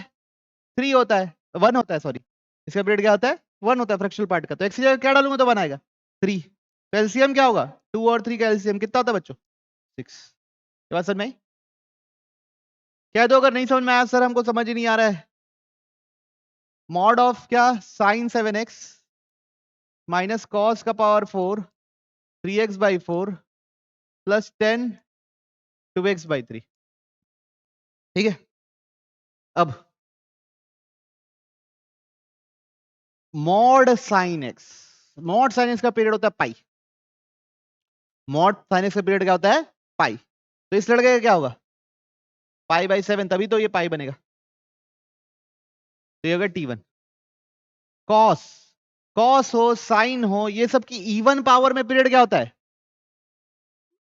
3 होता है, 1 होता है, सॉरी। इसका पीरियड क्या होता है? 1 होता है फ्रैक्शनल पार्ट का। तो एक्स क्या डालूंगा तो 1 आएगा, 3। तो एलसीएम क्या होगा? 2 और 3 का एलसीएम कितना होता है बच्चों? 6। ये बात समझ में आई? कह दो अगर नहीं समझ में आया सर हमको समझ ही नहीं आ रहा है। मॉड ऑफ क्या? साइन 7x माइनस कॉस का पावर 4 3x/4 प्लस 10 2x/3। ठीक है। अब mod sine x, mod sine x का पीरियड होता है पाई। मॉड साइन एक्स का पीरियड क्या होता है? पाई। तो इस लड़के का क्या होगा? पाई/7, तभी तो ये पाई बनेगा। तो ये होगा t1। कॉस, कॉस हो साइन हो ये सब की इवन पावर में पीरियड क्या होता है?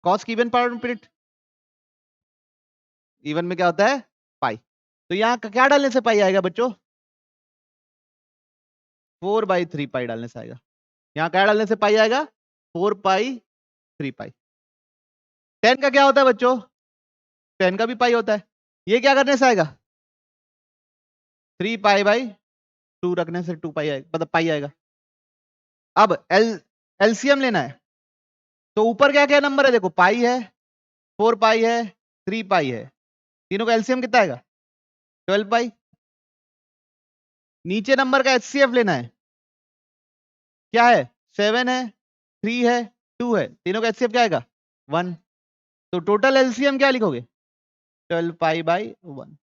कॉस की इवन पावर में पीरियड इवन में क्या होता है? पाई। तो यहां क्या डालने से पाई आएगा बच्चों? 4/3 पाई डालने से आएगा। यहां क्या डालने से पाई आएगा? 4π3 पाई। 10 का क्या होता है बच्चों? 10 का भी पाई होता है। ये क्या करने से आएगा? 3π/2 रखने से 2 पाई आएगा, मतलब पाई आएगा। अब एलसीएम लेना है। तो ऊपर क्या क्या नंबर है? देखो पाई है, 4 पाई है, 3 पाई है। तीनों का एलसीएम कितना आएगा? 12 पाई। नीचे नंबर का एचसीएफ लेना है। क्या है? 7 है, 3 है, 2 है। तीनों का एचसीएफ क्या आएगा? 1। तो टोटल एलसीएम क्या लिखोगे? 12π/1।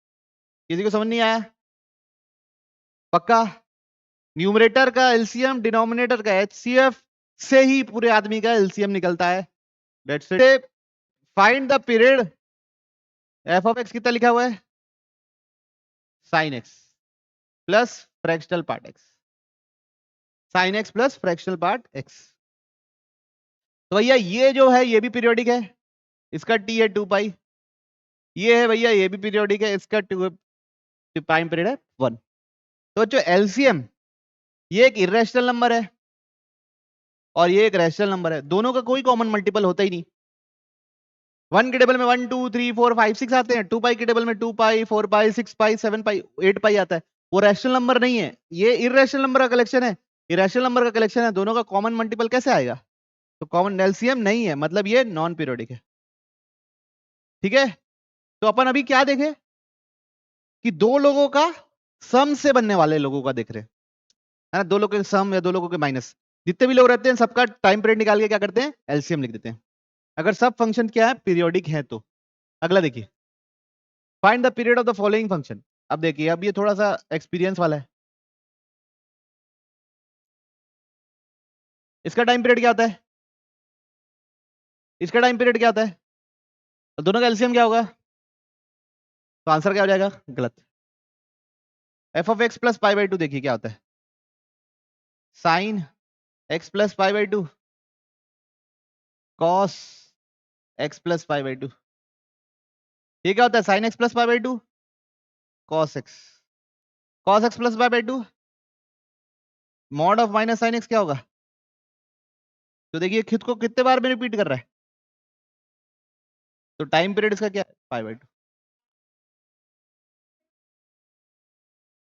किसी को समझ नहीं आया? पक्का? न्यूमरेटर का एलसीएम डिनोमिनेटर का एचसीएफ से ही पूरे आदमी का एलसीएम निकलता है। That's it. Find the period. F of x कितना लिखा हुआ है? Sine x plus fractional part x. Sign x plus fractional part x. तो भैया ये जो है ये भी पीरियोडिक है, इसका टी है 2 पाई। ये है भैया ये भी पीरियोडिक है, इसका टाइम पीरियड है 1। तो बच्चों एलसीएम ये एक इरेशनल नंबर है और ये एक रैशनल नंबर है, दोनों का कोई कॉमन मल्टीपल होता ही नहीं। 1 के टेबल में 1 2 3 4 5 6 आते हैं, 2 पाई के टेबल में 2 पाई 4 पाई 6 पाई 7 पाई 8 पाई आता है। वो रैशनल नंबर नहीं है, ये इरेशनल नंबर का कलेक्शन है। इरेशनल नंबर का कलेक्शन है, दोनों का कॉमन मल्टीपल कैसे आएगा? तो कॉमन एलसीएम नहीं है, मतलब ये नॉन पीरियोडिक है। ठीक है। तो अपन अभी क्या देखे कि दो लोगों का सम से बनने वाले लोगों का देख रहे हैं, है ना। दो लोगों के सम या दो लोगों के माइनस, जितने भी लोग रहते हैं सबका टाइम पीरियड निकाल के क्या करते हैं? एलसीएम लिख देते हैं। अगर सब फंक्शन क्या है? पीरियोडिक है। तो अगला देखिए, find the period of the following function. अब देखिए, अब ये थोड़ा सा एक्सपीरियंस वाला है। इसका टाइम पीरियड क्या होता है? इसका टाइम पीरियड क्या होता है? तो दोनों का एलसीएम क्या होगा? तो आंसर क्या हो जाएगा? गलत। एफ ऑफ एक्स प्लस पाई/2 देखिए क्या होता है? साइन एक्स प्लस पाई/2 कॉस एक्स प्लस पाई/2। ये क्या होता है? साइन एक्स प्लस पाई/2 कॉस एक्स प्लस पाई/2 mod of minus sine x क्या होगा? तो देखिए खुद को कितने बार में रिपीट कर रहा है। तो टाइम पीरियड इसका क्या है? पाई/2।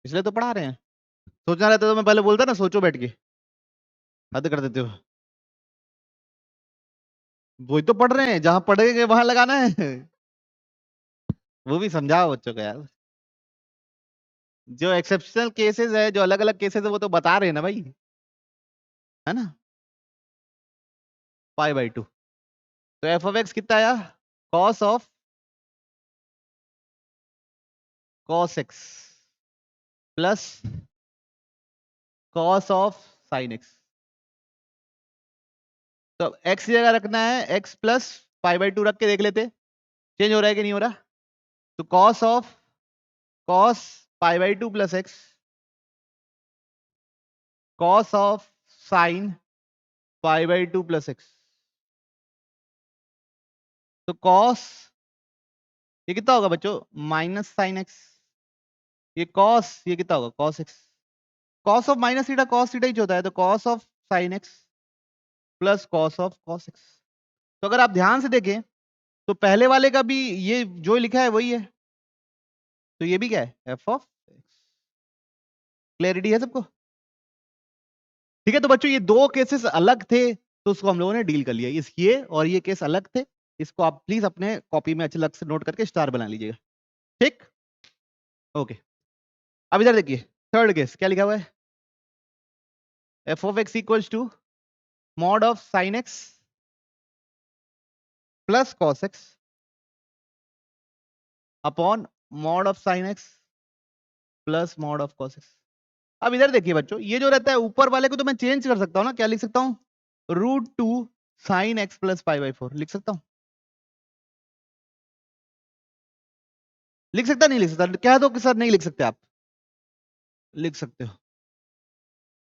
इसलिए तो पढ़ा रहे हैं। सोचना रहता तो मैं पहले बोलता ना, सोचो बैठ के, हद कर देते हो। वही तो पढ़ रहे हैं, जहां पढ़ेंगे वहां लगाना है। वो भी समझाओ बच्चों को यार। जो एक्सेप्शनल केसेस है, जो अलग अलग केसेस है, वो तो बता रहे हैं ना भाई, है ना। पाई/2। तो एफ ऑफ एक्स कितना आया? Cos of cos x plus cos of sine x. तो एक्स की जगह रखना है एक्स प्लस पाई/2 रख के देख लेते, चेंज हो रहा है कि नहीं हो रहा। तो कॉस ऑफ कॉस पाई/2 plus x, cos of sine π/2 plus x. तो कॉस ये कितना होगा बच्चों, माइनस साइन एक्स। ये कॉस ये कितना होगा, cos x. Cos of minus theta cos theta ही होता है, तो cos of sine x plus cos of cos x. तो अगर आप ध्यान से देखें तो पहले वाले का भी ये जो लिखा है वही है, तो ये भी क्या है, एफ ऑफ एक्स। क्लैरिटी है सबको? ठीक है, तो बच्चों ये दो केसेस अलग थे तो उसको हम लोगों ने डील कर लिया। ये और ये केस अलग थे, इसको आप प्लीज अपने कॉपी में अच्छे अलग से नोट करके स्टार बना लीजिएगा। ठीक, ओके। अब इधर देखिए, थर्ड केस क्या लिखा हुआ है, f of x equals to mod of sine x plus cos x upon mod of sine x plus mod of cos x. अब इधर देखिए बच्चों, ये जो रहता है ऊपर वाले को तो मैं चेंज कर सकता हूं ना, क्या लिख सकता हूं, √2 साइन एक्स प्लस π/4 लिख सकता हूं। लिख सकता नहीं लिख सकता, क्या तो कि सर नहीं लिख सकते, आप लिख सकते हो।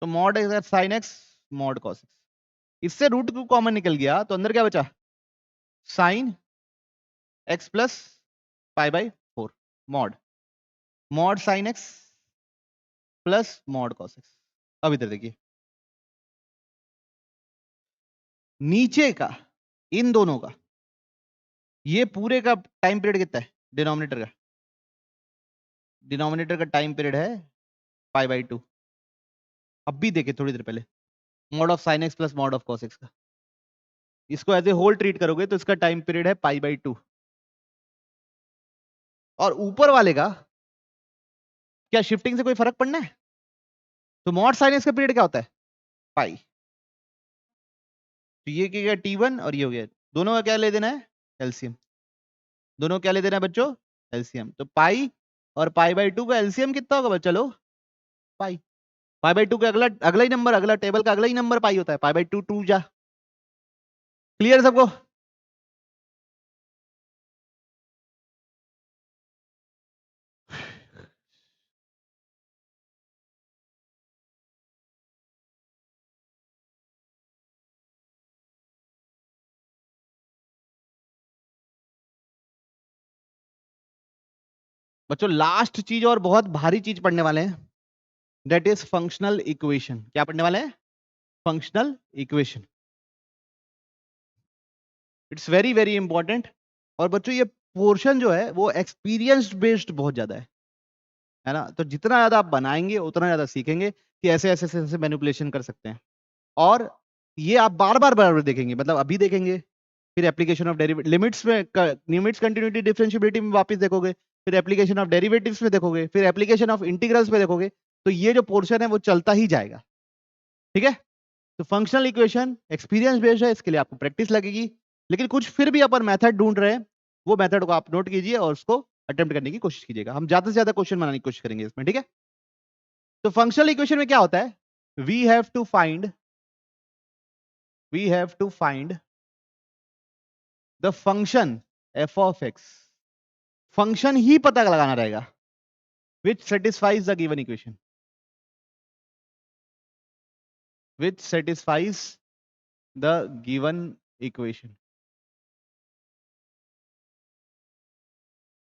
तो mod sine x mod cos x, इससे √2 कॉमन निकल गया तो अंदर क्या बचा, sine x plus π/4 mod mod sine x plus mod cos x. अब इधर देखिए, नीचे का इन दोनों का ये पूरे का टाइम पीरियड कितना है, डिनोमिनेटर का टाइम पीरियड है π/2। अब भी देखे थोड़ी देर पहले, mod of sine x plus mod of cos x का, इसको एज ए होल ट्रीट करोगे तो इसका टाइम पीरियड है π/2। और ऊपर वाले का क्या शिफ्टिंग से कोई फर्क पड़ना है, तो मॉड साइन एक्स का पीरियड क्या होता है, पाई। तो ये क्या T1 और ये हो गया, दोनों का क्या ले देना है, एलसीएम। दोनों क्या ले देना है बच्चों, एलसीएम। तो पाई और π/2 का एलसीएम कितना होगा बच्चा, चलो पाई। π/2 का अगला अगला ही नंबर, अगला टेबल का अगला ही नंबर पाई होता है, π/2 2 जा। क्लियर सबको? बच्चों लास्ट चीज और बहुत भारी चीज पढ़ने वाले हैं, दैट इज फंक्शनल इक्वेशन। क्या पढ़ने वाले हैं, functional equation. It's very very important. और बच्चों ये पोर्शन जो है वो एक्सपीरियंस बेस्ड बहुत ज्यादा है ना, तो जितना ज्यादा आप बनाएंगे उतना ज्यादा सीखेंगे कि ऐसे ऐसे ऐसे मैनिपुलेशन कर सकते हैं। और ये आप बार बार बार बार देखेंगे, मतलब अभी देखेंगे, फिर एप्लीकेशन ऑफ डेरिवेटिव लिमिट्स में, लिमिट्स कंटिन्यूटी डिफरेंशिएबिलिटी में वापस देखोगे, फिर एप्लीकेशन ऑफ डेरिवेटिव्स में देखोगे, फिर एप्लीकेशन ऑफ इंटीग्रल्स में देखोगे। तो ये जो पोर्शन है वो चलता ही जाएगा। ठीक है, तो फंक्शनल इक्वेशन एक्सपीरियंस बेस्ड है, इसके लिए आपको प्रैक्टिस लगेगी। लेकिन कुछ फिर भी अपन मेथड ढूंढ रहे हैं, वो मेथड को आप नोट कीजिए और उसको अटेम्प्ट करने की कोशिश कीजिएगा। हम ज्यादा से ज्यादा क्वेश्चन बनाने की कोशिश करेंगे इसमें। ठीक है, तो फंक्शनल इक्वेशन में क्या होता है, we have to find the function f of x. Function ही पता लगाना रहेगा which satisfies the given equation, which satisfies the given equation.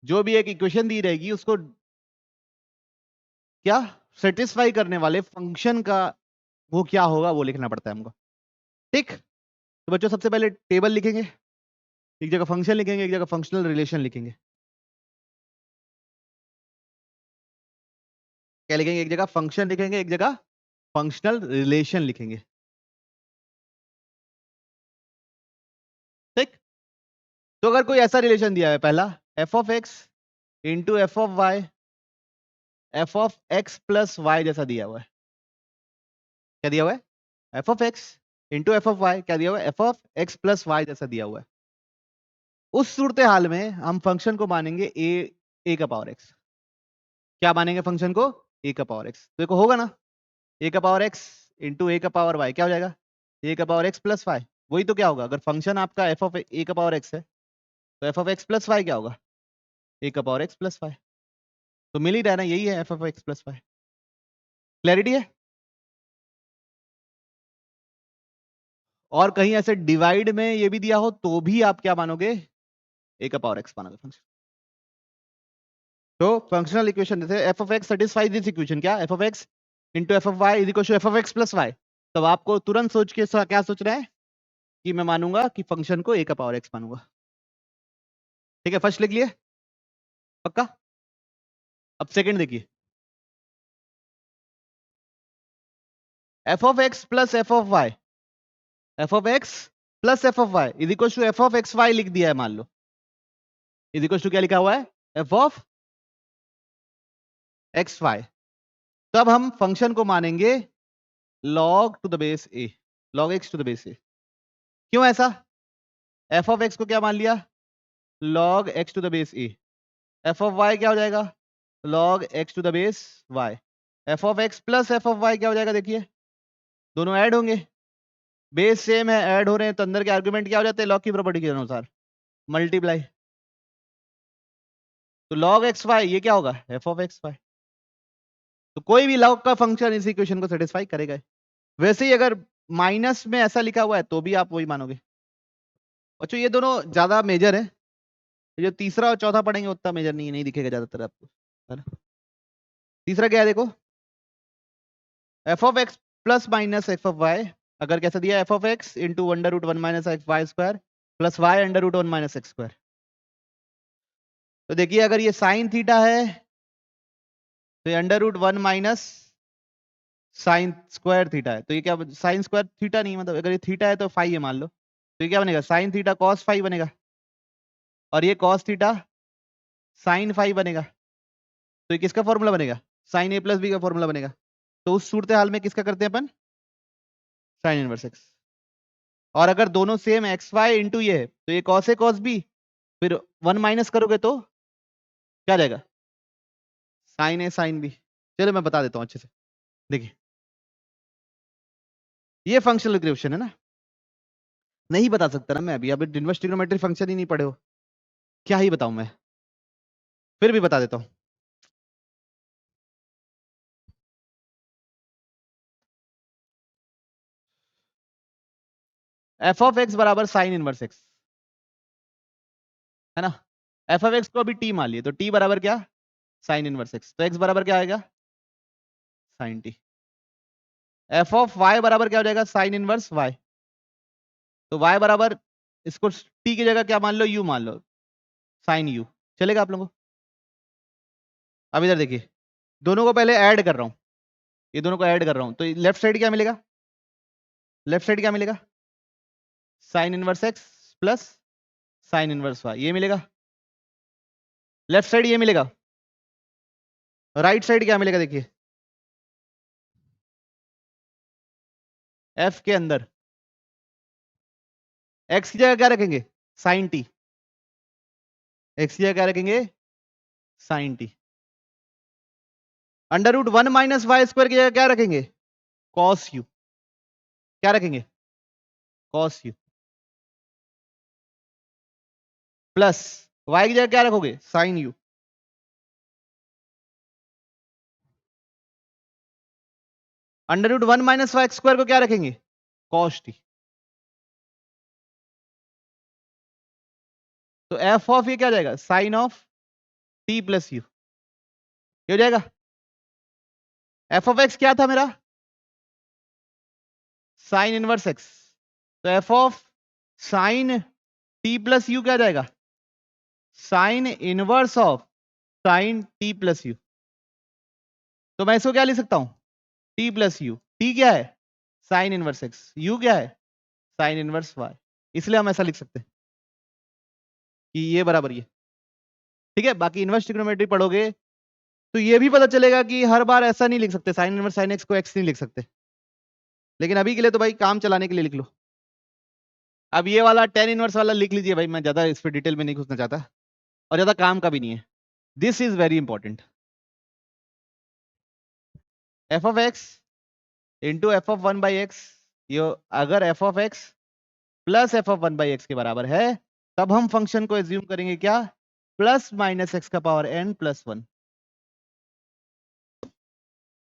जो भी एक इक्वेशन दी रहेगी उसको क्या सेटिस्फाई करने वाले फंक्शन का वो क्या होगा वो लिखना पड़ता है हमको। ठीक, तो बच्चों सबसे पहले टेबल लिखेंगे, एक जगह फंक्शन लिखेंगे, एक जगह फंक्शनल रिलेशन लिखेंगे। क्या लिखेंगे, एक जगह फंक्शन लिखेंगे, एक जगह फंक्शनल रिलेशन लिखेंगे। ठीक, तो अगर कोई ऐसा रिलेशन दिया है, पहला f of x into f of y, f of x plus y जैसा दिया हुआ है। क्या दिया हुआ है, f of x into f of y, क्या दिया हुआ है, f of x plus y जैसा दिया हुआ है। उस सूरत हाल में हम फंक्शन को मानेंगे ए का पावर एक्स। क्या मानेंगे फंक्शन को, ए का पावर एक्स। देखो होगा ना, ए का पावर एक्स इंटू ए का पावर वाई क्या हो जाएगा, ए का पावर एक्स प्लस वाई। वही तो क्या होगा, अगर फंक्शन आपका एफ ऑफ ए का पावर एक्स है तो f of x plus y क्या होगा, ए का पावर एक्स प्लस वाई। तो मिल ही रहा है ना, यही है f of x plus y. Clarity है? और कहीं ऐसे डिवाइड में ये भी दिया हो तो भी आप क्या मानोगे, ए का पावर एक्स मानोगे फंक्शन। तो फंक्शनल इक्वेशन जैसे f of x satisfies this equation, क्या f of x into f of y is equal to f of x plus y. तब आपको तुरंत सोच के क्या सोचना है कि मैं मानूंगा कि फंक्शन को ए का पावर एक्स मानूंगा। ठीक है, फर्स्ट लिख लिए पक्का। अब सेकंड देखिए, f of x plus f of y, f of x plus f of y is equal to f of x y लिख दिया है मान लो, इज इक्वल टू क्या लिखा हुआ है, एफ ऑफ एक्स वाई। तब हम फंक्शन को मानेंगे log to the base a, log x to the base a. क्यों ऐसा, एफ ऑफ एक्स को क्या मान लिया, log x to the base a, f of y क्या हो जाएगा, log x to the base y, f of x plus f of y क्या हो जाएगा, देखिए दोनों ऐड होंगे, बेस सेम है, ऐड हो रहे हैं तो अंदर के आर्गुमेंट क्या हो जाते हैं, log की प्रॉपर्टी के अनुसार मल्टीप्लाई। तो log एक्स वाई ये क्या होगा, एफ ऑफ एक्स वाई। तो कोई भी log का फंक्शन इस इक्वेशन को सेटिस्फाई करेगा। वैसे ही अगर माइनस में ऐसा लिखा हुआ है तो भी आप वही मानोगे। अच्छा ये दोनों ज्यादा मेजर है, जो तीसरा और चौथा पढ़ेंगे उतना मेजर नहीं है, नहीं दिखेगा ज्यादातर आपको, है ना। तीसरा क्या है देखो, f of x plus minus f of y, अगर कैसा दिया f of x into under root one minus x y square plus y under root one minus x square. तो देखिए अगर ये साइन थीटा है तो ये under root one minus sine square theta है, तो ये क्या, साइन स्क्वायर थीटा नहीं, मतलब अगर ये थीटा है तो फाई है मान लो, तो ये क्या बनेगा, साइन थीटा कॉस फाई बनेगा, और ये कॉस थीटा साइन फाई बनेगा। तो ये किसका फॉर्मूला बनेगा, साइन ए प्लस बी का फॉर्मूला बनेगा। तो उस सूरत हाल में किसका करते हैं अपन, साइन इनवर्स एक्स। और अगर दोनों सेम एक्स वाई इंटू ये है तो ये कॉस ए कॉस बी, फिर वन माइनस करोगे तो क्या आ जाएगा, साइन ए साइन बी। चलो मैं बता देता हूँ अच्छे से, देखिए ये फंक्शनल इक्वेशन है ना, नहीं बता सकता ना मैं अभी इनवर्स ट्रिग्नोमेट्री फंक्शन ही नहीं पढ़े हो, क्या ही बताऊं मैं, फिर भी बता देता हूं। एफ ऑफ एक्स बराबर साइन इनवर्स एक्स, है ना। एफ ऑफ एक्स को अभी टी मान लिए तो टी बराबर क्या, साइन इनवर्स एक्स, तो एक्स बराबर क्या आएगा, sine t. F of y बराबर क्या हो जाएगा, साइन इनवर्स वाई, तो वाई बराबर इसको टी की जगह क्या मान लो, यू मान लो, साइन यू। चलेगा आप लोगों को। अब इधर देखिए, दोनों को पहले ऐड कर रहा हूं, ये दोनों को ऐड कर रहा हूं, तो लेफ्ट साइड क्या मिलेगा, लेफ्ट साइड क्या मिलेगा, sine inverse x plus sine inverse y, ये मिलेगा। लेफ्ट साइड ये मिलेगा, राइट साइड क्या मिलेगा, देखिए एफ के अंदर एक्स की जगह क्या रखेंगे, साइन टी, एक्स की जगह क्या रखेंगे, sine t. Under root one minus y square की जगह क्या रखेंगे, कॉस यू, क्या रखेंगे, कॉस यू, प्लस वाई की जगह क्या रखोगे, sine u. Under root one minus y square को क्या रखेंगे, कॉस टी। तो एफ ऑफ ये क्या जाएगा, sine of t plus u, ये हो जाएगा। एफ ऑफ एक्स क्या था मेरा, साइन इनवर्स एक्स, तो f of sine t plus u क्या जाएगा, sine inverse of sine t plus u. तो मैं इसको क्या लिख सकता हूं, टी प्लस यू, टी क्या है, साइन इनवर्स एक्स, यू क्या है, साइन इनवर्स वाई, इसलिए हम ऐसा लिख सकते हैं कि ये बराबर ये। ठीक है, बाकी इनवर्स ट्रिग्नोमेट्री पढ़ोगे तो ये भी पता चलेगा कि हर बार ऐसा नहीं लिख सकते, साइन इनवर्स साइन एक्स को एक्स नहीं लिख सकते, लेकिन अभी के लिए तो भाई काम चलाने के लिए लिख लो। अब ये वाला टेन इनवर्स वाला लिख लीजिए भाई, मैं ज्यादा इस पर डिटेल में नहीं घुसना चाहता और ज्यादा काम का भी नहीं है। This is very important, F of x into f of one by x, ये अगर F of x plus f of one by x के बराबर है तब हम फंक्शन को एज्यूम करेंगे क्या, प्लस माइनस एक्स का पावर एन प्लस वन।